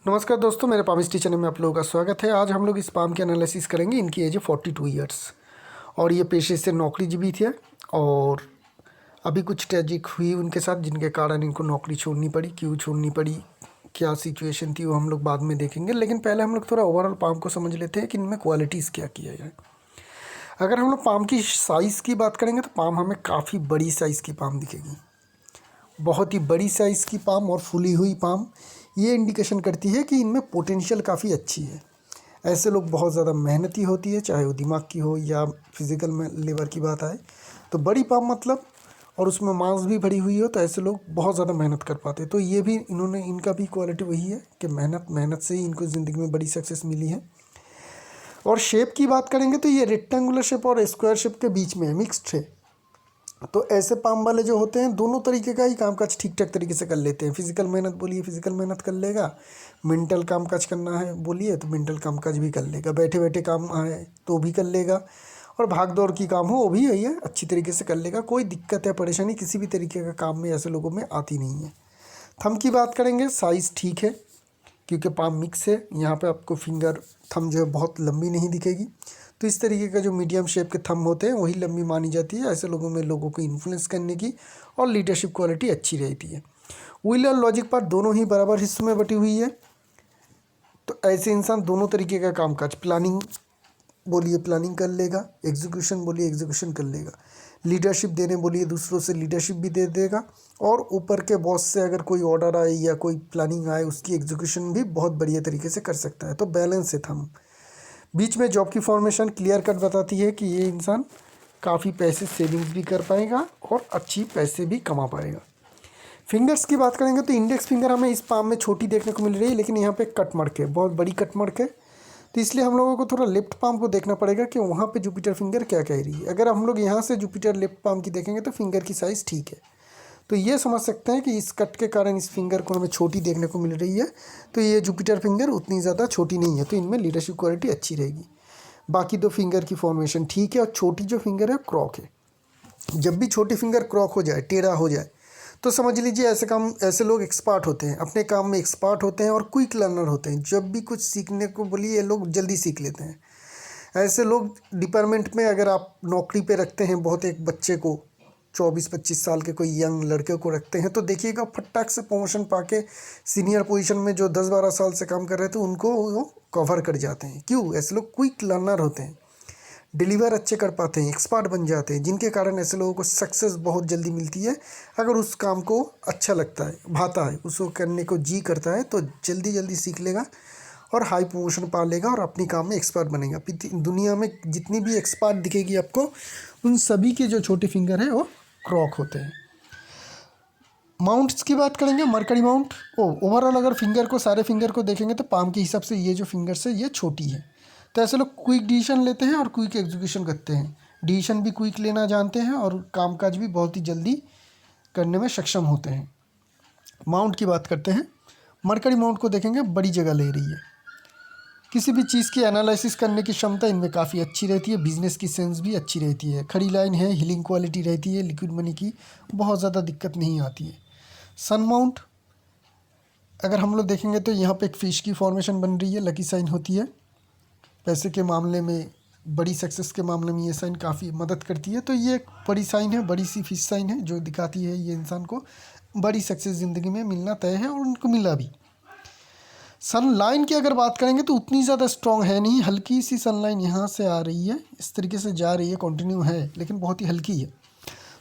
नमस्कार दोस्तों, मेरे पाम स्टी चैनल में आप लोगों का स्वागत है। आज हम लोग इस पाम की एनालिसिस करेंगे। इनकी एज है 42 ईयर्स और ये पेशे से नौकरीजीवी थे और अभी कुछ ट्रेजिक हुई उनके साथ, जिनके कारण इनको नौकरी छोड़नी पड़ी। क्यों छोड़नी पड़ी, क्या सिचुएशन थी, वो हम लोग बाद में देखेंगे। लेकिन पहले हम लोग थोड़ा ओवरऑल पाम को समझ लेते हैं कि इनमें क्वालिटीज़ क्या किया जाए। अगर हम लोग पाम की साइज़ की बात करेंगे तो पाम हमें काफ़ी बड़ी साइज़ की पाम दिखेगी। बहुत ही बड़ी साइज़ की पाम और फूली हुई पाम ये इंडिकेशन करती है कि इनमें पोटेंशियल काफ़ी अच्छी है। ऐसे लोग बहुत ज़्यादा मेहनती होती है, चाहे वो दिमाग की हो या फिज़िकल में लेबर की बात आए तो बड़ी पाम मतलब, और उसमें मांस भी भरी हुई हो तो ऐसे लोग बहुत ज़्यादा मेहनत कर पाते हैं। तो ये भी इनका भी क्वालिटी वही है कि मेहनत से ही इनको ज़िंदगी में बड़ी सक्सेस मिली है। और शेप की बात करेंगे तो ये रेक्टेंगुलर शेप और स्क्वायर शेप के बीच में है, मिक्स्ड है। तो ऐसे पाम वाले जो होते हैं दोनों तरीके का ही कामकाज ठीक ठाक तरीके से कर लेते हैं। फिजिकल मेहनत बोलिए फिजिकल मेहनत कर लेगा, मेंटल कामकाज करना है बोलिए तो मेंटल कामकाज भी कर लेगा, बैठे बैठे काम है तो भी कर लेगा, और भाग दौड़ की काम हो वो भी यही है, अच्छी तरीके से कर लेगा। कोई दिक्कत या परेशानी किसी भी तरीके का काम में ऐसे लोगों में आती नहीं है। थंब की बात करेंगे, साइज़ ठीक है क्योंकि पाम मिक्स है। यहाँ पे आपको फिंगर थंब जो है बहुत लंबी नहीं दिखेगी। तो इस तरीके का जो मीडियम शेप के थंब होते हैं वही लंबी मानी जाती है। ऐसे लोगों में लोगों को इन्फ्लुएंस करने की और लीडरशिप क्वालिटी अच्छी रहती है। विल और लॉजिक पार्ट दोनों ही बराबर हिस्सों में बटी हुई है। तो ऐसे इंसान दोनों तरीके का कामकाज, प्लानिंग बोलिए प्लानिंग कर लेगा, एग्जीक्यूशन बोलिए एग्जीक्यूशन कर लेगा, लीडरशिप देने बोलिए दूसरों से लीडरशिप भी दे देगा, और ऊपर के बॉस से अगर कोई ऑर्डर आए या कोई प्लानिंग आए उसकी एग्जीक्यूशन भी बहुत बढ़िया तरीके से कर सकता है। तो बैलेंस है थंब। बीच में जॉब की फॉर्मेशन क्लियर कट बताती है कि ये इंसान काफ़ी पैसे सेविंग्स भी कर पाएगा और अच्छी पैसे भी कमा पाएगा। फिंगर्स की बात करेंगे तो इंडेक्स फिंगर हमें इस पाम में छोटी देखने को मिल रही है, लेकिन यहाँ पे कट मार्क है, बहुत बड़ी कट मार्क है। तो इसलिए हम लोगों को थोड़ा लेफ्ट पाम को देखना पड़ेगा कि वहाँ पे जुपिटर फिंगर क्या कह रही है। अगर हम लोग यहाँ से जुपिटर लेफ्ट पाम की देखेंगे तो फिंगर की साइज़ ठीक है। तो ये समझ सकते हैं कि इस कट के कारण इस फिंगर को हमें छोटी देखने को मिल रही है। तो ये जुपिटर फिंगर उतनी ज़्यादा छोटी नहीं है, तो इनमें लीडरशिप क्वालिटी अच्छी रहेगी। बाकी दो फिंगर की फॉर्मेशन ठीक है और छोटी जो फिंगर है क्रॉक है। जब भी छोटी फिंगर क्रॉक हो जाए, टेढ़ा हो जाए, तो समझ लीजिए ऐसे लोग एक्सपर्ट होते हैं, अपने काम में एक्सपर्ट होते हैं और क्विक लर्नर होते हैं। जब भी कुछ सीखने को बोलिए ये लोग जल्दी सीख लेते हैं। ऐसे लोग डिपार्टमेंट में अगर आप नौकरी पे रखते हैं, बहुत एक बच्चे को 24-25 साल के कोई यंग लड़के को रखते हैं तो देखिएगा फटाक से प्रमोशन पाके सीनियर पोजीशन में जो 10-12 साल से काम कर रहे थे उनको वो कवर कर जाते हैं। क्यों? ऐसे लोग क्विक लर्नर होते हैं, डिलीवर अच्छे कर पाते हैं, एक्सपर्ट बन जाते हैं, जिनके कारण ऐसे लोगों को सक्सेस बहुत जल्दी मिलती है। अगर उस काम को अच्छा लगता है, भाता है, उसको करने को जी करता है तो जल्दी जल्दी सीख लेगा और हाई प्रमोशन पा लेगा और अपनी काम में एक्सपर्ट बनेगा। दुनिया में जितनी भी एक्सपर्ट दिखेगी आपको, उन सभी के जो छोटे फिंगर हैं वो क्रॉक होते हैं। माउंट्स की बात करेंगे, मरकरी माउंट। ओवरऑल अगर फिंगर को, सारे फिंगर को देखेंगे तो पाम के हिसाब से ये जो फिंगर्स है ये छोटी है। तो ऐसे लोग क्विक डिसीजन लेते हैं और क्विक एग्जीक्यूशन करते हैं, डिसीजन भी क्विक लेना जानते हैं और कामकाज भी बहुत ही जल्दी करने में सक्षम होते हैं। माउंट की बात करते हैं, मरकरी माउंट को देखेंगे बड़ी जगह ले रही है। किसी भी चीज़ की एनालिसिस करने की क्षमता इनमें काफ़ी अच्छी रहती है, बिजनेस की सेंस भी अच्छी रहती है, खड़ी लाइन है, हीलिंग क्वालिटी रहती है, लिक्विड मनी की बहुत ज़्यादा दिक्कत नहीं आती है। सन माउंट अगर हम लोग देखेंगे तो यहाँ पे एक फिश की फॉर्मेशन बन रही है, लकी साइन होती है। पैसे के मामले में, बड़ी सक्सेस के मामले में ये साइन काफ़ी मदद करती है। तो ये एक बड़ी साइन है, बड़ी सी फिश साइन है जो दिखाती है ये इंसान को बड़ी सक्सेस ज़िंदगी में मिलना तय है और उनको मिला भी। सन लाइन की अगर बात करेंगे तो उतनी ज़्यादा स्ट्रॉन्ग है नहीं, हल्की सी सन लाइन यहाँ से आ रही है, इस तरीके से जा रही है, कंटिन्यू है लेकिन बहुत ही हल्की है।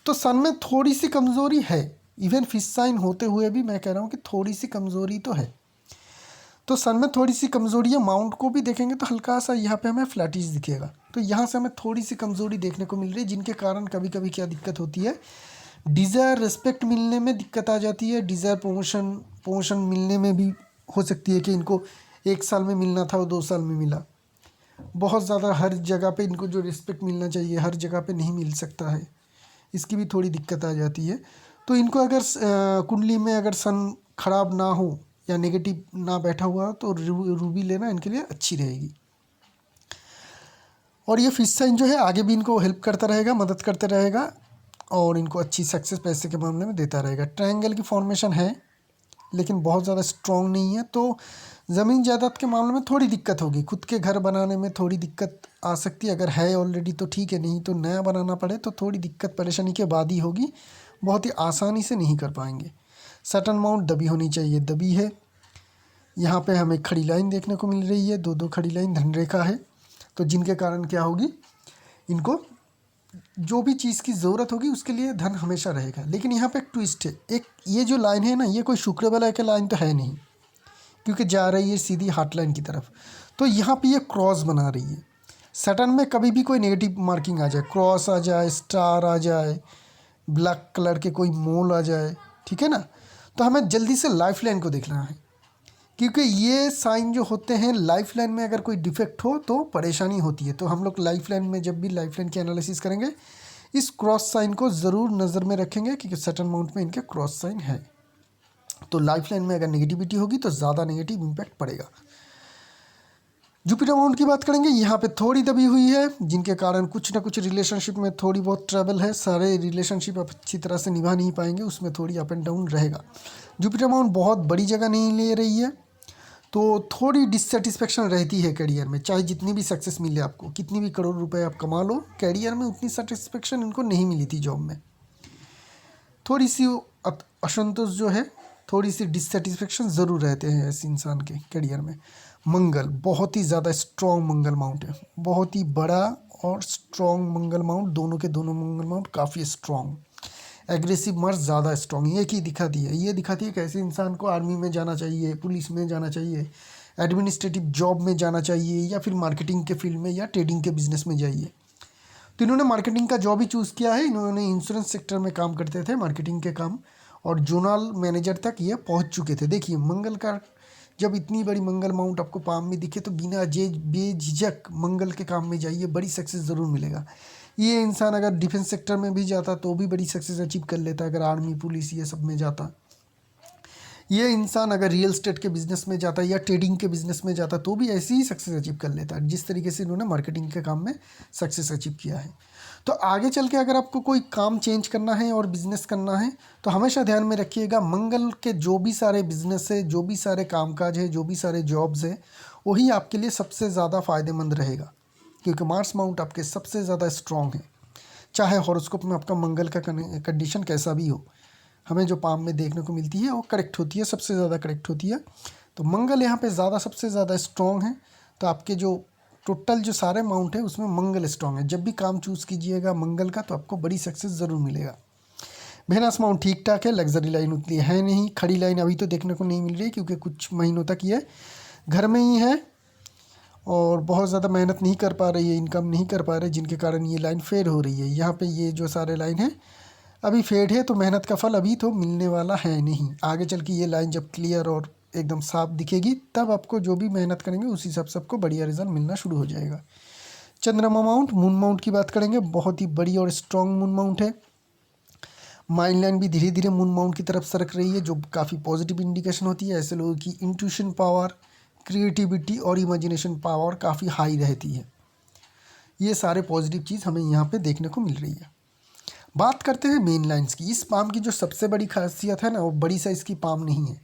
तो सन में थोड़ी सी कमज़ोरी है, इवन फिश साइन होते हुए भी मैं कह रहा हूँ कि थोड़ी सी कमज़ोरी तो है। तो सन में थोड़ी सी कमज़ोरी है। माउंट को भी देखेंगे तो हल्का सा यहाँ पे हमें फ्लैटिश दिखेगा, तो यहाँ से हमें थोड़ी सी कमज़ोरी देखने को मिल रही है, जिनके कारण कभी कभी क्या दिक्कत होती है, डिज़ायर रिस्पेक्ट मिलने में दिक्कत आ जाती है। डिज़ायर प्रमोशन मिलने में भी हो सकती है कि इनको 1 साल में मिलना था वो 2 साल में मिला। बहुत ज़्यादा हर जगह पे इनको जो रिस्पेक्ट मिलना चाहिए हर जगह पे नहीं मिल सकता है, इसकी भी थोड़ी दिक्कत आ जाती है। तो इनको अगर कुंडली में अगर सन खराब ना हो या नेगेटिव ना बैठा हुआ तो रूबी लेना इनके लिए अच्छी रहेगी। और ये फिश साइन जो है आगे भी इनको हेल्प करता रहेगा, मदद करते रहेगा और इनको अच्छी सक्सेस पैसे के मामले में देता रहेगा। ट्रायंगल की फॉर्मेशन है, लेकिन बहुत ज़्यादा स्ट्रॉन्ग नहीं है। तो ज़मीन जायदाद के मामले में थोड़ी दिक्कत होगी, खुद के घर बनाने में थोड़ी दिक्कत आ सकती है। अगर है ऑलरेडी तो ठीक है, नहीं तो नया बनाना पड़े तो थोड़ी दिक्कत परेशानी के बाद ही होगी, बहुत ही आसानी से नहीं कर पाएंगे। सर्टेन अमाउंट दबी होनी चाहिए, दबी है। यहाँ पे हमें खड़ी लाइन देखने को मिल रही है, दो खड़ी लाइन धनरेखा है, तो जिनके कारण क्या होगी, इनको जो भी चीज़ की ज़रूरत होगी उसके लिए धन हमेशा रहेगा। लेकिन यहाँ पे एक ट्विस्ट है, एक ये जो लाइन है ना, ये कोई शुक्र बलय का लाइन तो है नहीं, क्योंकि जा रही है सीधी हार्ट लाइन की तरफ। तो यहाँ पे ये क्रॉस बना रही है। सैटर्न में कभी भी कोई नेगेटिव मार्किंग आ जाए, क्रॉस आ जाए, स्टार आ जाए, ब्लैक कलर के कोई मोल आ जाए, ठीक है ना, तो हमें जल्दी से लाइफ लाइन को देखना है, क्योंकि ये साइन जो होते हैं लाइफ लाइन में अगर कोई डिफेक्ट हो तो परेशानी होती है। तो हम लोग लाइफ लाइन में जब भी लाइफ लाइन की एनालिसिस करेंगे, इस क्रॉस साइन को ज़रूर नज़र में रखेंगे, क्योंकि सर्टेन अमाउंट में इनके क्रॉस साइन है। तो लाइफ लाइन में अगर नेगेटिविटी होगी तो ज़्यादा नेगेटिव इम्पैक्ट पड़ेगा। जुपिटर अमाउंट की बात करेंगे, यहाँ पे थोड़ी दबी हुई है, जिनके कारण कुछ ना कुछ रिलेशनशिप में थोड़ी बहुत ट्रबल है। सारे रिलेशनशिप आप अच्छी तरह से निभा नहीं पाएंगे, उसमें थोड़ी अप एंड डाउन रहेगा। जुपिटर अमाउंट बहुत बड़ी जगह नहीं ले रही है, तो थोड़ी डिससेटिस्फेक्शन रहती है करियर में। चाहे जितनी भी सक्सेस मिले आपको, कितनी भी करोड़ रुपए आप कमा लो, करियर में उतनी सेटिस्फेक्शन इनको नहीं मिली थी जॉब में। थोड़ी सी असंतोष जो है, थोड़ी सी डिससेटिस्फेक्शन ज़रूर रहते हैं ऐसे इंसान के करियर में। मंगल बहुत ही ज़्यादा स्ट्रॉन्ग मंगल माउंट है, बहुत ही बड़ा और स्ट्रॉन्ग मंगल माउंट, दोनों के दोनों मंगल माउंट काफ़ी स्ट्रॉन्ग। एग्रेसिव मार्स ज़्यादा स्ट्रॉन्ग, ये की दिखाती है, ये दिखाती है कि ऐसे इंसान को आर्मी में जाना चाहिए, पुलिस में जाना चाहिए, एडमिनिस्ट्रेटिव जॉब में जाना चाहिए, या फिर मार्केटिंग के फील्ड में या ट्रेडिंग के बिजनेस में जाइए। तो इन्होंने मार्केटिंग का जॉब ही चूज़ किया है। इन्होंने इंश्योरेंस सेक्टर में काम करते थे, मार्केटिंग के काम, और जोनल मैनेजर तक ये पहुंच चुके थे। देखिए मंगल का जब इतनी बड़ी मंगल माउंट आपको पाम में दिखे तो बिना बेझिझक मंगल के काम में जाइए, बड़ी सक्सेस ज़रूर मिलेगा। ये इंसान अगर डिफेंस सेक्टर में भी जाता तो भी बड़ी सक्सेस अचीव कर लेता, अगर आर्मी पुलिस ये सब में जाता। ये इंसान अगर रियल एस्टेट के बिज़नेस में जाता या ट्रेडिंग के बिज़नेस में जाता तो भी ऐसी ही सक्सेस अचीव कर लेता, जिस तरीके से इन्होंने मार्केटिंग के काम में सक्सेस अचीव किया है। तो आगे चल के अगर आपको कोई काम चेंज करना है और बिज़नेस करना है तो हमेशा ध्यान में रखिएगा, मंगल के जो भी सारे बिज़नेस है, जो भी सारे कामकाज है, जो भी सारे जॉब्स है, वही आपके लिए सबसे ज़्यादा फ़ायदेमंद रहेगा, क्योंकि मार्स माउंट आपके सबसे ज़्यादा स्ट्रॉन्ग है। चाहे हॉरोस्कोप में आपका मंगल का कंडीशन कैसा भी हो, हमें जो पाम में देखने को मिलती है वो करेक्ट होती है, सबसे ज़्यादा करेक्ट होती है। तो मंगल यहाँ पे ज़्यादा सबसे ज़्यादा स्ट्रॉन्ग है। तो आपके जो टोटल जो सारे अमाउंट है उसमें मंगल स्ट्रॉन्ग है। जब भी काम चूज़ कीजिएगा मंगल का तो आपको बड़ी सक्सेस ज़रूर मिलेगा। वेनस अमाउंट ठीक ठाक है, लग्जरी लाइन उतनी है नहीं, खड़ी लाइन अभी तो देखने को नहीं मिल रही, क्योंकि कुछ महीनों तक ये घर में ही है और बहुत ज़्यादा मेहनत नहीं कर पा रही है, इनकम नहीं कर पा रहे, जिनके कारण ये लाइन फेड हो रही है। यहाँ पे ये जो सारे लाइन है अभी फेड है, तो मेहनत का फल अभी तो मिलने वाला है नहीं। आगे चल के ये लाइन जब क्लियर और एकदम साफ दिखेगी तब आपको जो भी मेहनत करेंगे उस हिसाब से आपको बढ़िया रिजल्ट मिलना शुरू हो जाएगा। चंद्रमा माउंट, मून माउंट की बात करेंगे, बहुत ही बड़ी और स्ट्रॉन्ग मून माउंट है। माइंड लाइन भी धीरे धीरे मून माउंट की तरफ सरक रही है, जो काफ़ी पॉजिटिव इंडिकेशन होती है। ऐसे लोगों की इंट्यूशन पावर, क्रिएटिविटी और इमेजिनेशन पावर काफ़ी हाई रहती है। ये सारे पॉजिटिव चीज़ हमें यहाँ पे देखने को मिल रही है। बात करते हैं मेन लाइन्स की। इस पाम की जो सबसे बड़ी खासियत है ना, वो बड़ी साइज़ की पाम नहीं है,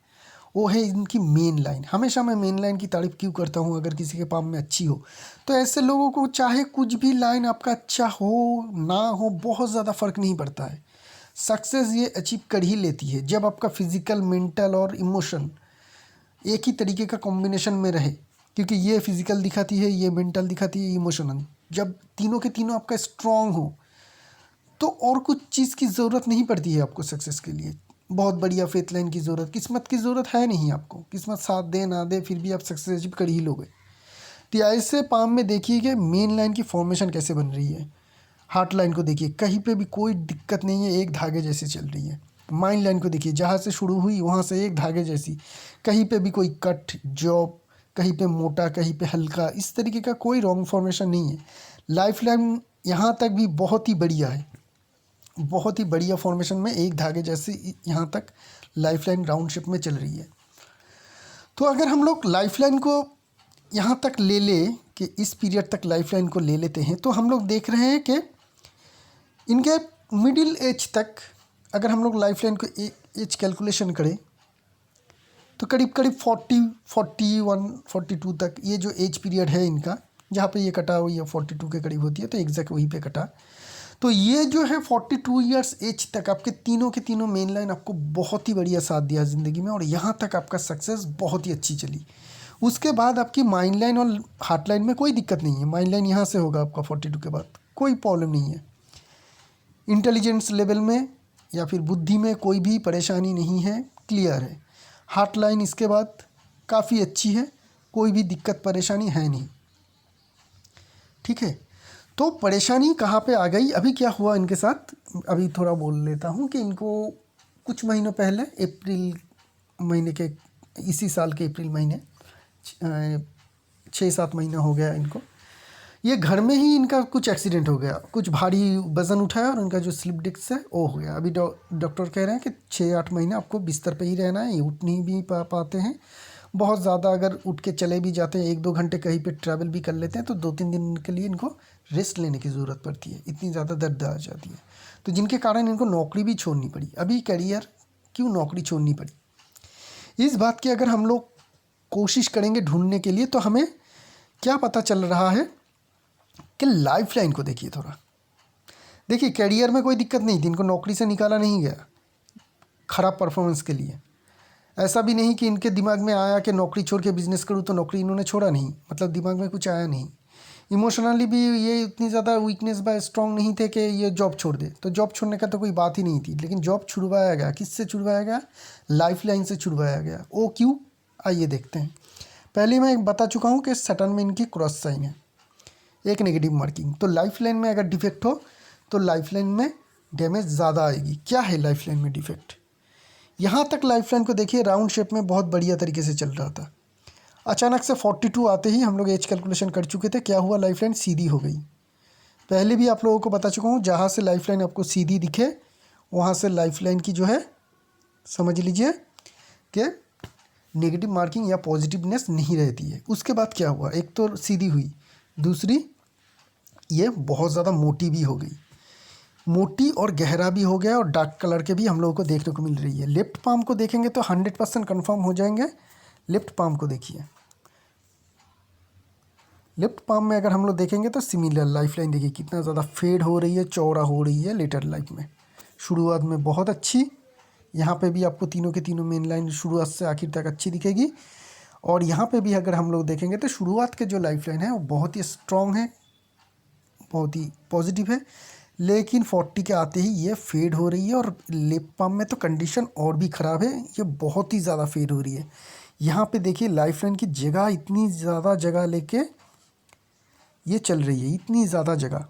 वो है इनकी मेन लाइन। हमेशा मैं मेन लाइन की तारीफ़ क्यों करता हूँ, अगर किसी के पाम में अच्छी हो तो ऐसे लोगों को चाहे कुछ भी लाइन आपका अच्छा हो ना हो, बहुत ज़्यादा फ़र्क नहीं पड़ता है, सक्सेस ये अचीव कर ही लेती है। जब आपका फिज़िकल, मेंटल और इमोशन एक ही तरीके का कॉम्बिनेशन में रहे, क्योंकि ये फिज़िकल दिखाती है, ये मेंटल दिखाती है, इमोशनल, जब तीनों के तीनों आपका स्ट्रॉन्ग हो तो और कुछ चीज़ की ज़रूरत नहीं पड़ती है आपको सक्सेस के लिए। बहुत बढ़िया फेथ लाइन की ज़रूरत, किस्मत की ज़रूरत है नहीं आपको, किस्मत साथ दे ना दे फिर भी आप सक्सेस अचीव कर ही लोगे। तो ऐसे पाम में देखिए कि मेन लाइन की फॉर्मेशन कैसे बन रही है। हार्ट लाइन को देखिए, कहीं पे भी कोई दिक्कत नहीं है, एक धागे जैसी चल रही है। माइंड लाइन को देखिए, जहाँ से शुरू हुई वहाँ से एक धागे जैसी, कहीं पे भी कोई कट जॉब, कहीं पे मोटा, कहीं पे हल्का, इस तरीके का कोई रॉन्ग फॉर्मेशन नहीं है। लाइफ लाइन यहाँ तक भी बहुत ही बढ़िया है, बहुत ही बढ़िया फॉर्मेशन में एक धागे जैसे यहाँ तक लाइफ लाइन राउंड शेप में चल रही है। तो अगर हम लोग लाइफ लाइन को यहाँ तक ले ले कि इस पीरियड तक लाइफ लाइन को ले लेते हैं, तो हम लोग देख रहे हैं कि इनके मिडिल एज तक अगर हम लोग लाइफ लाइन को एज कैलकुलेशन करें तो करीब करीब 41 42 तक ये जो एज पीरियड है इनका, जहाँ पे ये कटा हुई है 42 के करीब होती है, तो एग्जैक्ट वहीं पे कटा। तो ये जो है 42 ईयर्स एज तक आपके तीनों के तीनों मेन लाइन आपको बहुत ही बढ़िया साथ दिया ज़िंदगी में, और यहाँ तक आपका सक्सेस बहुत ही अच्छी चली। उसके बाद आपकी माइंड लाइन और हार्ट लाइन में कोई दिक्कत नहीं है। माइंड लाइन यहाँ से होगा आपका 42 के बाद, कोई प्रॉब्लम नहीं है। इंटेलिजेंस लेवल में या फिर बुद्धि में कोई भी परेशानी नहीं है, क्लियर है। हार्ट लाइन इसके बाद काफ़ी अच्छी है, कोई भी दिक्कत परेशानी है नहीं, ठीक है। तो परेशानी कहाँ पे आ गई, अभी क्या हुआ इनके साथ, अभी थोड़ा बोल लेता हूँ कि इनको कुछ महीनों पहले अप्रैल महीने के, इसी साल के अप्रैल महीने 6-7 महीना हो गया इनको, ये घर में ही इनका कुछ एक्सीडेंट हो गया। कुछ भारी वज़न उठाया और उनका जो स्लिप डिस्क है वो हो गया। अभी डॉक्टर कह रहे हैं कि 6-8 महीने आपको बिस्तर पे ही रहना है, ये उठ नहीं भी पाते हैं। बहुत ज़्यादा अगर उठ के चले भी जाते हैं, 1-2 घंटे कहीं पे ट्रैवल भी कर लेते हैं, तो 2-3 दिन के लिए इनको रेस्ट लेने की ज़रूरत पड़ती है, इतनी ज़्यादा दर्द आ जाती है। तो जिनके कारण इनको नौकरी भी छोड़नी पड़ी। अभी करियर क्यों नौकरी छोड़नी पड़ी, इस बात की अगर हम लोग कोशिश करेंगे ढूंढने के लिए, तो हमें क्या पता चल रहा है कि लाइफ लाइन को देखिए थोड़ा। देखिए करियर में कोई दिक्कत नहीं थी, इनको नौकरी से निकाला नहीं गया ख़राब परफॉर्मेंस के लिए। ऐसा भी नहीं कि इनके दिमाग में आया कि नौकरी छोड़ के बिज़नेस करूँ, तो नौकरी इन्होंने छोड़ा नहीं, मतलब दिमाग में कुछ आया नहीं। इमोशनली भी ये इतनी ज़्यादा वीकनेस बाय स्ट्रॉन्ग नहीं थे कि ये जॉब छोड़ दे, तो जॉब छोड़ने का तो कोई बात ही नहीं थी। लेकिन जॉब छुड़वाया गया, किससे छुड़वाया गया, लाइफ लाइन से छुड़वाया गया। वो क्यों, आइए देखते हैं। पहले मैं बता चुका हूँ कि सैटर्न में इनकी क्रॉस साइन है, एक नेगेटिव मार्किंग। तो लाइफ लाइन में अगर डिफेक्ट हो तो लाइफ लाइन में डैमेज ज़्यादा आएगी। क्या है लाइफ लाइन में डिफेक्ट, यहाँ तक लाइफ लाइन को देखिए राउंड शेप में बहुत बढ़िया तरीके से चल रहा था। अचानक से 42 आते ही हम लोग एज कैलकुलेशन कर चुके थे, क्या हुआ, लाइफ लाइन सीधी हो गई। पहले भी आप लोगों को बता चुका हूँ, जहाँ से लाइफ लाइन आपको सीधी दिखे वहाँ से लाइफ लाइन की जो है समझ लीजिए कि नेगेटिव मार्किंग या पॉजिटिवनेस नहीं रहती है। उसके बाद क्या हुआ, एक तो सीधी हुई, दूसरी ये बहुत ज़्यादा मोटी भी हो गई, मोटी और गहरा भी हो गया, और डार्क कलर के भी हम लोगों को देखने को मिल रही है। लेफ्ट पाम को देखेंगे तो 100% कन्फर्म हो जाएंगे। लेफ्ट पाम को देखिए, लेफ्ट पाम में अगर हम लोग देखेंगे तो सिमिलर लाइफ लाइन देखिए कितना ज़्यादा फेड हो रही है, चौड़ा हो रही है लेटर लाइफ में। शुरुआत में बहुत अच्छी, यहाँ पे भी आपको तीनों के तीनों मेन लाइन शुरुआत से आखिर तक अच्छी दिखेगी। और यहाँ पे भी अगर हम लोग देखेंगे तो शुरुआत के जो लाइफ लाइन है वो बहुत ही स्ट्रॉन्ग है, बहुत ही पॉजिटिव है। लेकिन 40 के आते ही ये फेड हो रही है, और लिप पाम में तो कंडीशन और भी ख़राब है, ये बहुत ही ज़्यादा फेड हो रही है। यहाँ पे देखिए लाइफ लाइन की जगह, इतनी ज़्यादा जगह लेके ये चल रही है, इतनी ज़्यादा जगह।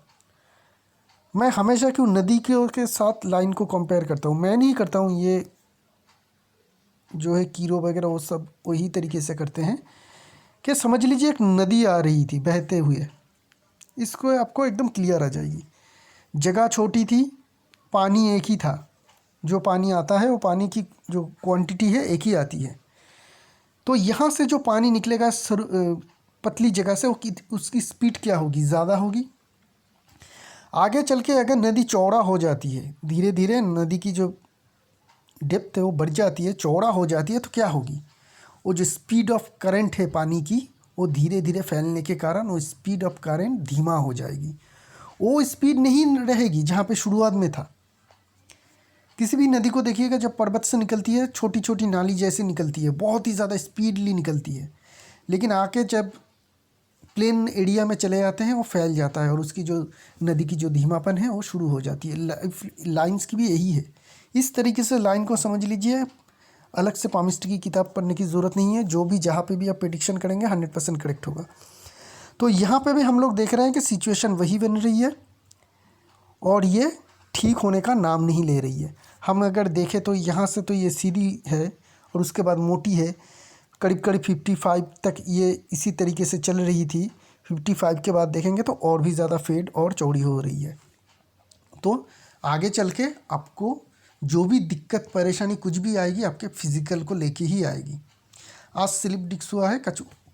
मैं हमेशा क्यों नदी के साथ लाइन को कंपेयर करता हूँ, मैं नहीं करता हूँ, ये जो है कीरो वगैरह वो सब वही तरीके से करते हैं कि समझ लीजिए एक नदी आ रही थी बहते हुए, इसको आपको एकदम क्लियर आ जाएगी। जगह छोटी थी, पानी एक ही था, जो पानी आता है वो पानी की जो क्वांटिटी है एक ही आती है। तो यहाँ से जो पानी निकलेगा पतली जगह से, उसकी स्पीड क्या होगी, ज़्यादा होगी। आगे चल के अगर नदी चौड़ा हो जाती है, धीरे धीरे नदी की जो डेप्थ है वो बढ़ जाती है, चौड़ा हो जाती है, तो क्या होगी, वो जो स्पीड ऑफ करंट है पानी की, वो धीरे धीरे फैलने के कारण वो स्पीड ऑफ करंट धीमा हो जाएगी। वो स्पीड नहीं रहेगी जहाँ पे शुरुआत में था। किसी भी नदी को देखिएगा, जब पर्वत से निकलती है छोटी छोटी नाली जैसे निकलती है, बहुत ही ज़्यादा स्पीडली निकलती है, लेकिन आके जब प्लेन एरिया में चले जाते हैं वो फैल जाता है, और उसकी जो नदी की जो धीमापन है वो शुरू हो जाती है। लाइन्स की भी यही है। इस तरीके से लाइन को समझ लीजिए, अलग से पामिस्ट्री की किताब पढ़ने की ज़रूरत नहीं है, जो भी जहाँ पे भी आप प्रेडिक्शन करेंगे 100% करेक्ट होगा। तो यहाँ पे भी हम लोग देख रहे हैं कि सिचुएशन वही बन रही है, और ये ठीक होने का नाम नहीं ले रही है। हम अगर देखें तो यहाँ से तो ये सीधी है, और उसके बाद मोटी है, करीब करीब 55 तक ये इसी तरीके से चल रही थी। 55 के बाद देखेंगे तो और भी ज़्यादा फेड और चौड़ी हो रही है। तो आगे चल के आपको जो भी दिक्कत परेशानी कुछ भी आएगी, आपके फिज़िकल को लेके ही आएगी। आज स्लिप डिस्क हुआ है,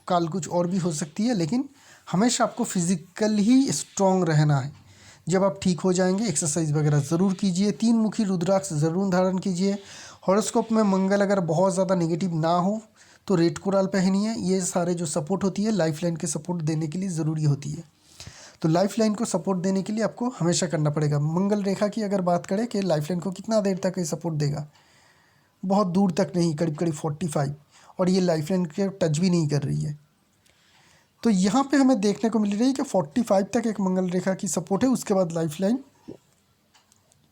कल कुछ और भी हो सकती है, लेकिन हमेशा आपको फिज़िकल ही स्ट्रॉन्ग रहना है। जब आप ठीक हो जाएंगे, एक्सरसाइज वगैरह ज़रूर कीजिए, 3 मुखी रुद्राक्ष ज़रूर धारण कीजिए, हॉरोस्कोप में मंगल अगर बहुत ज़्यादा नेगेटिव ना हो तो रेड कोराल पहनिए। ये सारे जो सपोर्ट होती है लाइफ लाइन के सपोर्ट देने के लिए ज़रूरी होती है। तो लाइफ लाइन को सपोर्ट देने के लिए आपको हमेशा करना पड़ेगा। मंगल रेखा की अगर बात करें कि लाइफ लाइन को कितना देर तक ये सपोर्ट देगा, बहुत दूर तक नहीं, करीब करीब 45, और ये लाइफ लाइन के टच भी नहीं कर रही है। तो यहाँ पे हमें देखने को मिल रही है कि 45 तक एक मंगल रेखा की सपोर्ट है, उसके बाद लाइफ लाइन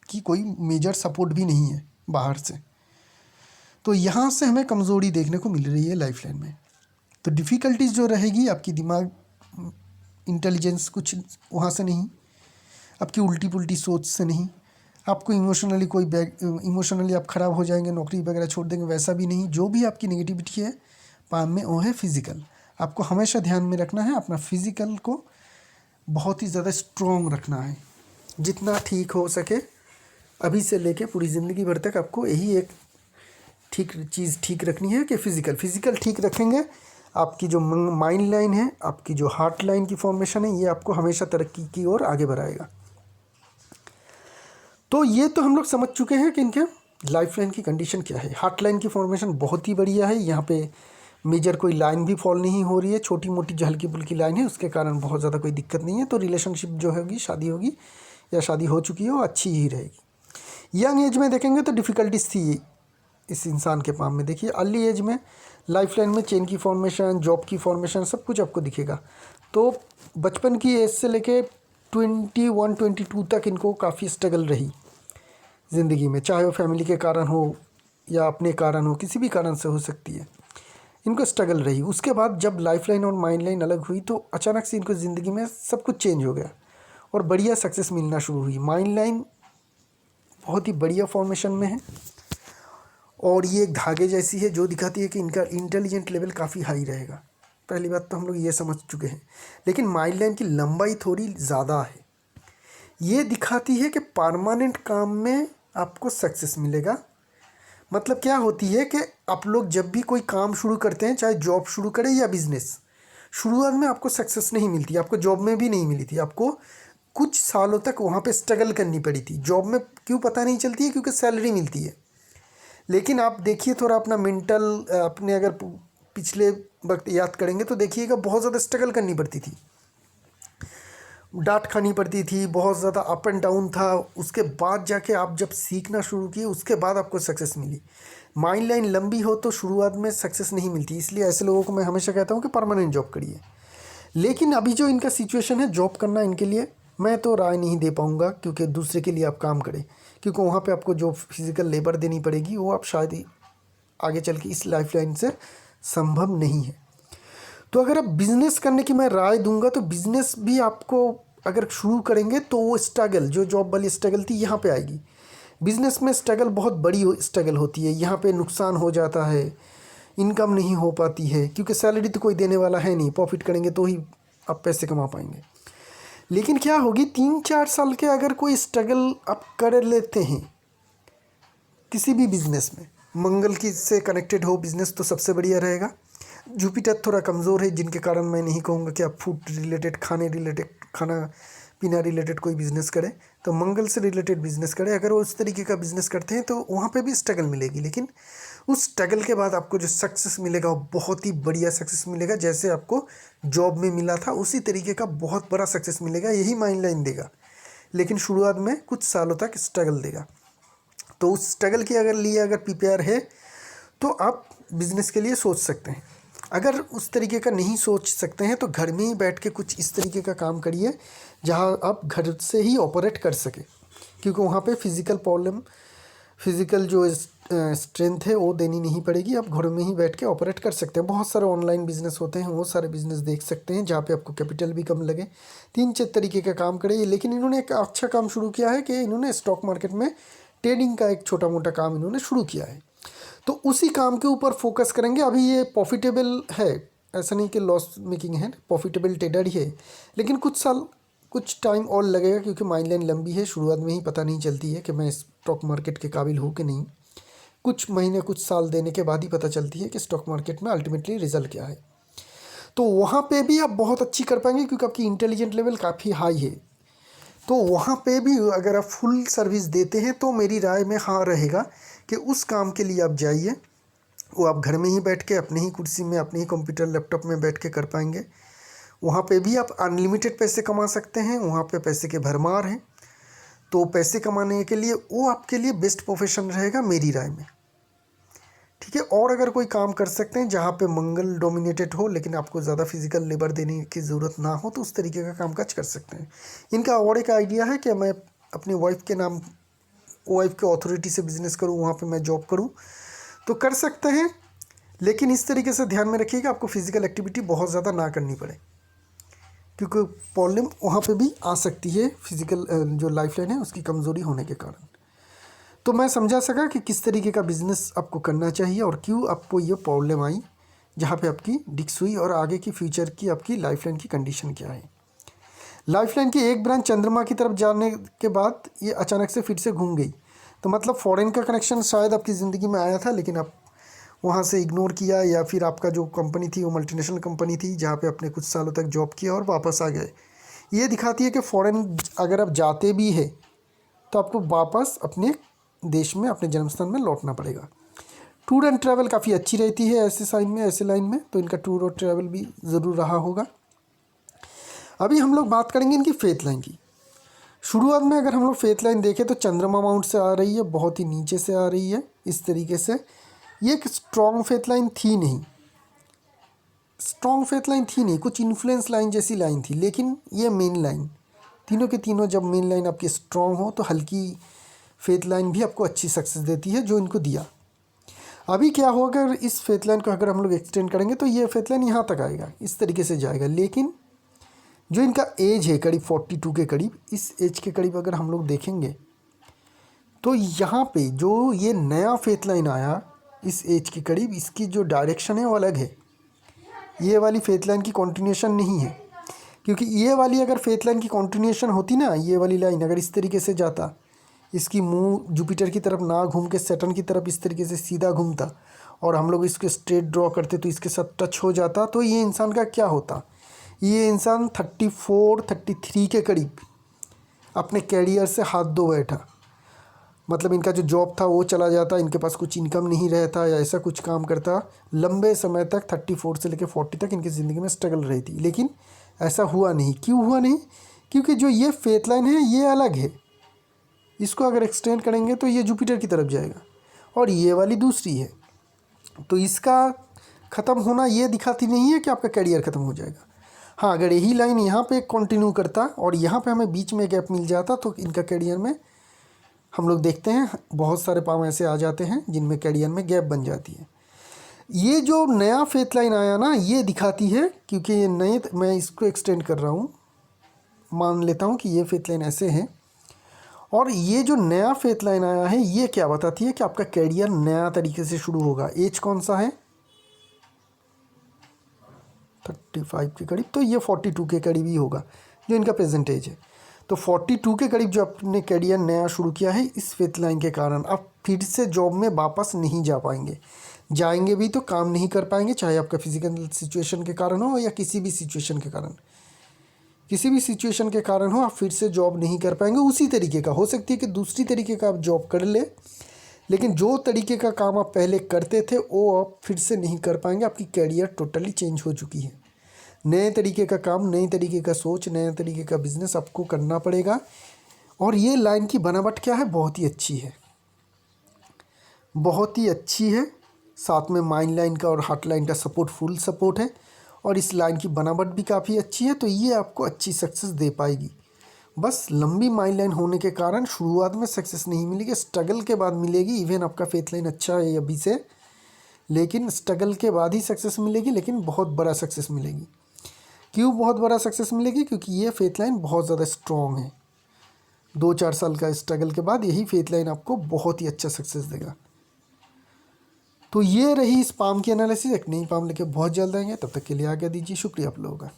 की कोई मेजर सपोर्ट भी नहीं है बाहर से। तो यहाँ से हमें कमज़ोरी देखने को मिल रही है लाइफ लाइन में। तो डिफ़िकल्टीज जो रहेगी आपकी दिमाग इंटेलिजेंस कुछ वहाँ से नहीं, आपकी उल्टी पुल्टी सोच से नहीं, आपको इमोशनली कोई इमोशनली आप ख़राब हो जाएंगे, नौकरी वगैरह छोड़ देंगे, वैसा भी नहीं। जो भी आपकी नेगेटिविटी है पाम में वो है फिज़िकल। आपको हमेशा ध्यान में रखना है, अपना फिज़िकल को बहुत ही ज़्यादा स्ट्रॉन्ग रखना है, जितना ठीक हो सके। अभी से लेके पूरी ज़िंदगी भर तक आपको यही एक ठीक चीज़ ठीक रखनी है कि फिज़िकल ठीक रखेंगे, आपकी जो माइंड लाइन है, आपकी जो हार्ट लाइन की फॉर्मेशन है, ये आपको हमेशा तरक्की की ओर आगे बढ़ाएगा। तो ये तो हम लोग समझ चुके हैं कि इनके लाइफ लाइन की कंडीशन क्या है। हार्ट लाइन की फॉर्मेशन बहुत ही बढ़िया है, यहाँ पे मेजर कोई लाइन भी फॉल नहीं हो रही है, छोटी मोटी जो हल्की फुल्की लाइन है उसके कारण बहुत ज़्यादा कोई दिक्कत नहीं है। तो रिलेशनशिप जो होगी, शादी होगी या शादी हो चुकी है, वो अच्छी ही रहेगी। यंग एज में देखेंगे तो डिफ़िकल्टीज थी इस इंसान के पाम में। देखिए अर्ली एज में लाइफ लाइन में चेन की फॉर्मेशन, जॉब की फॉर्मेशन, सब कुछ आपको दिखेगा। तो बचपन की एज से लेके 21-22 तक इनको काफ़ी स्ट्रगल रही ज़िंदगी में, चाहे वो फैमिली के कारण हो या अपने कारण हो, किसी भी कारण से हो सकती है, इनको स्ट्रगल रही। उसके बाद जब लाइफ लाइन और माइंड लाइन अलग हुई तो अचानक से इनको ज़िंदगी में सब कुछ चेंज हो गया और बढ़िया सक्सेस मिलना शुरू हुई। माइंड लाइन बहुत ही बढ़िया फॉर्मेशन में है और ये एक धागे जैसी है जो दिखाती है कि इनका इंटेलिजेंट लेवल काफ़ी हाई रहेगा। पहली बात तो हम लोग ये समझ चुके हैं। लेकिन माइंड लाइन की लंबाई थोड़ी ज़्यादा है, ये दिखाती है कि परमानेंट काम में आपको सक्सेस मिलेगा। मतलब क्या होती है कि आप लोग जब भी कोई काम शुरू करते हैं, चाहे जॉब शुरू करें या बिजनेस, शुरुआत में आपको सक्सेस नहीं मिलती। आपको जॉब में भी नहीं मिली थी, आपको कुछ सालों तक वहाँ पे स्ट्रगल करनी पड़ी थी। जॉब में क्यों पता नहीं चलती है, क्योंकि सैलरी मिलती है। लेकिन आप देखिए थोड़ा अपना मेंटल, अपने अगर पिछले वक्त याद करेंगे तो देखिएगा बहुत ज़्यादा स्ट्रगल करनी पड़ती थी, डांट खानी पड़ती थी, बहुत ज़्यादा अप एंड डाउन था। उसके बाद जाके आप जब सीखना शुरू किए उसके बाद आपको सक्सेस मिली। माइंड लाइन लंबी हो तो शुरुआत में सक्सेस नहीं मिलती, इसलिए ऐसे लोगों को मैं हमेशा कहता हूँ कि परमानेंट जॉब करिए। लेकिन अभी जो इनका सिचुएशन है, जॉब करना इनके लिए मैं तो राय नहीं दे पाऊँगा, क्योंकि दूसरे के लिए आप काम करें, क्योंकि वहाँ पे आपको जो फिज़िकल लेबर देनी पड़ेगी वो आप शायद ही आगे चल के इस लाइफ लाइन से संभव नहीं है। तो अगर आप बिज़नेस करने की मैं राय दूंगा तो बिज़नेस भी आपको अगर शुरू करेंगे तो वो स्ट्रगल, जो जॉब वाली स्ट्रगल थी, यहाँ पे आएगी। बिज़नेस में स्ट्रगल बहुत बड़ी स्ट्रगल होती है, यहाँ पे नुकसान हो जाता है, इनकम नहीं हो पाती है, क्योंकि सैलरी तो कोई देने वाला है नहीं, प्रॉफिट करेंगे तो ही आप पैसे कमा पाएंगे। लेकिन क्या होगी, 3-4 साल के अगर कोई स्ट्रगल आप कर लेते हैं किसी भी बिज़नेस में, मंगल की से कनेक्टेड हो बिज़नेस तो सबसे बढ़िया रहेगा। जुपिटर थोड़ा कमज़ोर है, जिनके कारण मैं नहीं कहूँगा कि आप फूड रिलेटेड, खाना पीना रिलेटेड कोई बिज़नेस करें। तो मंगल से रिलेटेड बिज़नेस करें। अगर वो उस तरीके का बिज़नेस करते हैं तो वहाँ पे भी स्ट्रगल मिलेगी, लेकिन उस स्ट्रगल के बाद आपको जो सक्सेस मिलेगा वो बहुत ही बढ़िया सक्सेस मिलेगा। जैसे आपको जॉब में मिला था उसी तरीके का बहुत बड़ा सक्सेस मिलेगा, यही माइंड लाइन देगा। लेकिन शुरुआत में कुछ सालों तक स्ट्रगल देगा। तो उस स्ट्रगल के अगर प्रिपेयर है तो आप बिज़नेस के लिए सोच सकते हैं। अगर उस तरीके का नहीं सोच सकते हैं तो घर में ही बैठ के कुछ इस तरीके का काम करिए जहां आप घर से ही ऑपरेट कर सकें, क्योंकि वहाँ पे फिज़िकल जो स्ट्रेंथ है वो देनी नहीं पड़ेगी। आप घर में ही बैठ के ऑपरेट कर सकते हैं। बहुत सारे ऑनलाइन बिज़नेस होते हैं, वो सारे बिज़नेस देख सकते हैं जहाँ पे आपको कैपिटल भी कम लगे। 3-4 तरीके का काम करें। लेकिन इन्होंने एक अच्छा काम शुरू किया है कि इन्होंने स्टॉक मार्केट में ट्रेडिंग का एक छोटा मोटा काम इन्होंने शुरू किया है, तो उसी काम के ऊपर फोकस करेंगे। अभी ये प्रॉफिटेबल है, ऐसा नहीं कि लॉस मेकिंग है, प्रॉफिटेबल ट्रेडर ही है। लेकिन कुछ टाइम और लगेगा, क्योंकि माइंड लाइन लंबी है। शुरुआत में ही पता नहीं चलती है कि मैं स्टॉक मार्केट के काबिल हूँ कि नहीं। कुछ महीने, कुछ साल देने के बाद ही पता चलती है कि स्टॉक मार्केट में अल्टीमेटली रिजल्ट क्या है। तो वहाँ पे भी आप बहुत अच्छी कर पाएंगे, क्योंकि आपकी इंटेलिजेंट लेवल काफ़ी हाई है। तो वहाँ पे भी अगर आप फुल सर्विस देते हैं तो मेरी राय में हाँ रहेगा कि उस काम के लिए आप जाइए, वो आप घर में ही बैठ के अपने ही कुर्सी में, अपने ही कंप्यूटर लैपटॉप में बैठ के कर पाएंगे। वहाँ पे भी आप अनलिमिटेड पैसे कमा सकते हैं, वहाँ पे पैसे के भरमार हैं। तो पैसे कमाने के लिए वो आपके लिए बेस्ट प्रोफेशन रहेगा मेरी राय में, ठीक है। और अगर कोई काम कर सकते हैं जहाँ पे मंगल डोमिनेटेड हो लेकिन आपको ज़्यादा फिजिकल लेबर देने की ज़रूरत ना हो, तो उस तरीके का कामकाज कर सकते हैं। इनका और एक आइडिया है कि मैं अपनी वाइफ के नाम, वाइफ के अथॉरिटी से बिज़नेस करूँ, वहाँ पे मैं जॉब करूँ, तो कर सकते हैं। लेकिन इस तरीके से ध्यान में रखिएगा आपको फिजिकल एक्टिविटी बहुत ज़्यादा ना करनी पड़े, क्योंकि प्रॉब्लम वहाँ पे भी आ सकती है फिजिकल जो लाइफ लाइन है उसकी कमज़ोरी होने के कारण। तो मैं समझा सका कि किस तरीके का बिज़नेस आपको करना चाहिए और क्यों आपको ये प्रॉब्लम आई, जहाँ पे आपकी डिक्स हुई, और आगे की फ्यूचर की आपकी लाइफ लाइन की कंडीशन क्या है। लाइफ लाइन की एक ब्रांच चंद्रमा की तरफ जाने के बाद ये अचानक से फिर से घूम गई, तो मतलब फॉरेन का कनेक्शन शायद आपकी ज़िंदगी में आया था, लेकिन आप वहाँ से इग्नोर किया, या फिर आपका जो कंपनी थी वो मल्टीनेशनल कंपनी थी जहाँ पे आपने कुछ सालों तक जॉब किया और वापस आ गए। ये दिखाती है कि फ़ॉरेन अगर आप जाते भी है तो आपको वापस अपने देश में, अपने जन्मस्थान में लौटना पड़ेगा। टूर एंड ट्रैवल काफ़ी अच्छी रहती है ऐसे साइन में, ऐसे लाइन में, तो इनका टूर और ट्रैवल भी ज़रूर रहा होगा। अभी हम लोग बात करेंगे इनकी फेथ लाइन की। शुरुआत में अगर हम लोग फेथ लाइन देखें तो चंद्रमा माउंट से आ रही है, बहुत ही नीचे से आ रही है इस तरीके से। ये एक स्ट्रॉन्ग फेथ लाइन थी नहीं, स्ट्रॉन्ग फेथ लाइन थी नहीं, कुछ इन्फ्लुएंस लाइन जैसी लाइन थी। लेकिन ये मेन लाइन, तीनों के तीनों जब मेन लाइन आपकी स्ट्रॉन्ग हो तो हल्की फेथ लाइन भी आपको अच्छी सक्सेस देती है, जो इनको दिया। अभी क्या होगा, अगर इस फेथ लाइन को अगर हम लोग एक्सटेंड करेंगे तो ये फेथ लाइन यहाँ तक आएगा, इस तरीके से जाएगा। लेकिन जो इनका एज है करीब 42 के करीब, इस एज के करीब अगर हम लोग देखेंगे तो यहाँ पे जो ये नया फेथ लाइन आया इस एज के करीब, इसकी जो डायरेक्शन है वो अलग है। ये वाली फेथ लाइन की कंटिन्यूएशन नहीं है, क्योंकि ये वाली अगर फेथ लाइन की कंटिन्यूएशन होती ना, ये वाली लाइन अगर इस तरीके से जाता, इसकी मुंह जुपिटर की तरफ ना घूम के सैटर्न की तरफ इस तरीके से सीधा घूमता, और हम लोग इसको स्ट्रेट ड्रॉ करते तो इसके साथ टच हो जाता, तो ये इंसान का क्या होता, ये इंसान 34-33 के करीब अपने कैरियर से हाथ धो बैठा। मतलब इनका जो जॉब था वो चला जाता, इनके पास कुछ इनकम नहीं रहता, या ऐसा कुछ काम करता, लंबे समय तक 34 से लेकर 40 तक इनकी ज़िंदगी में स्ट्रगल रही थी। लेकिन ऐसा हुआ नहीं। क्यों हुआ नहीं? क्योंकि जो ये फेथ लाइन है ये अलग है, इसको अगर एक्सटेंड करेंगे तो ये जुपिटर की तरफ जाएगा, और ये वाली दूसरी है। तो इसका ख़त्म होना ये दिखाती नहीं है कि आपका करियर ख़त्म हो जाएगा। हाँ, अगर यही लाइन यहाँ पे कंटिन्यू करता और यहाँ पे हमें बीच में गैप मिल जाता तो इनका करियर में हम लोग देखते हैं बहुत सारे पाम ऐसे आ जाते हैं जिनमें करियर में गैप बन जाती है। ये जो नया फेथ लाइन आया ना, ये दिखाती है, क्योंकि ये नए, मैं इसको एक्सटेंड कर रहा हूँ, मान लेता हूँ कि ये फेथ लाइन ऐसे है, और ये जो नया फेथ लाइन आया है ये क्या बताती है कि आपका करियर नया तरीके से शुरू होगा। एज कौन सा है? 35 के करीब, तो ये 42 के करीब ही होगा जो इनका प्रेजेंट एज है। तो 42 के करीब जो आपने करियर नया शुरू किया है इस फेथ लाइन के कारण, आप फिर से जॉब में वापस नहीं जा पाएंगे। जाएंगे भी तो काम नहीं कर पाएंगे, चाहे आपका फिजिकल सिचुएशन के कारण हो या किसी भी सिचुएशन के कारण, किसी भी सिचुएशन के कारण हो, आप फिर से जॉब नहीं कर पाएंगे उसी तरीके का। हो सकती है कि दूसरी तरीके का आप जॉब कर ले, लेकिन जो तरीके का काम आप पहले करते थे वो आप फिर से नहीं कर पाएंगे। आपकी कैरियर टोटली चेंज हो चुकी है। नए तरीके का काम, नए तरीके का सोच, नए तरीके का बिजनेस आपको करना पड़ेगा। और ये लाइन की बनावट क्या है? बहुत ही अच्छी है, बहुत ही अच्छी है। साथ में माइंड लाइन का और हार्ट लाइन का सपोर्ट, फुल सपोर्ट है, और इस लाइन की बनावट भी काफ़ी अच्छी है। तो ये आपको अच्छी सक्सेस दे पाएगी। बस लंबी माइंड लाइन होने के कारण शुरुआत में सक्सेस नहीं मिलेगी, स्ट्रगल के बाद मिलेगी। इवन आपका फेथ लाइन अच्छा है अभी से, लेकिन स्ट्रगल के बाद ही सक्सेस मिलेगी, लेकिन बहुत बड़ा सक्सेस मिलेगी। क्यों बहुत बड़ा सक्सेस मिलेगी? क्योंकि ये फेथ लाइन बहुत ज़्यादा स्ट्रॉन्ग है। 2-4 साल का स्ट्रगल के बाद यही फेथ लाइन आपको बहुत ही अच्छा सक्सेस देगा। तो ये रही इस पाम की एनालिसिस। एक नई पाम लेके बहुत जल्द आएंगे, तब तक के लिए आज्ञा दीजिए। शुक्रिया आप लोगों का।